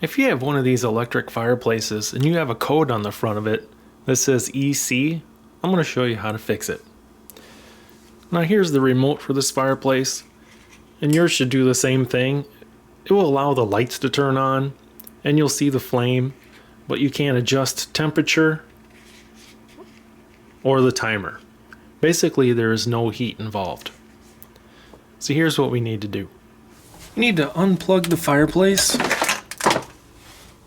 If you have one of these electric fireplaces and you have a code on the front of it that says EC, I'm going to show you how to fix it. Now here's the remote for this fireplace, and yours should do the same thing. It will allow the lights to turn on and you'll see the flame, but you can't adjust temperature or the timer. Basically, there is no heat involved. So here's what we need to do. You need to unplug the fireplace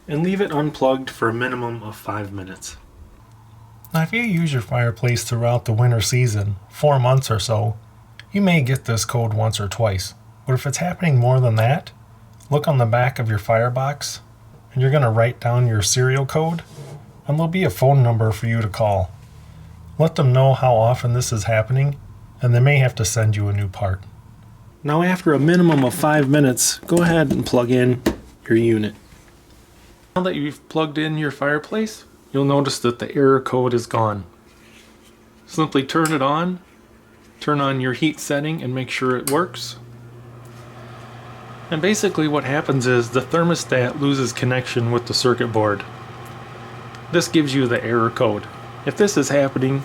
and leave it unplugged for a minimum of 5 minutes. Now if you use your fireplace throughout the winter season, 4 months or so, you may get this code once or twice. But if it's happening more than that, look on the back of your firebox and you're going to write down your serial code, and there'll be a phone number for you to call. Let them know how often this is happening, and they may have to send you a new part. Now after a minimum of 5 minutes, go ahead and plug in your unit. Now that you've plugged in your fireplace, you'll notice that the error code is gone. Simply turn it on, turn on your heat setting and make sure it works. And basically what happens is the thermostat loses connection with the circuit board. This gives you the error code. If this is happening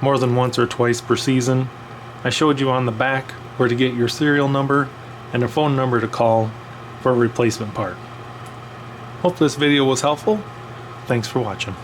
more than once or twice per season, I showed you on the back where to get your serial number and a phone number to call for a replacement part. Hope this video was helpful. Thanks for watching.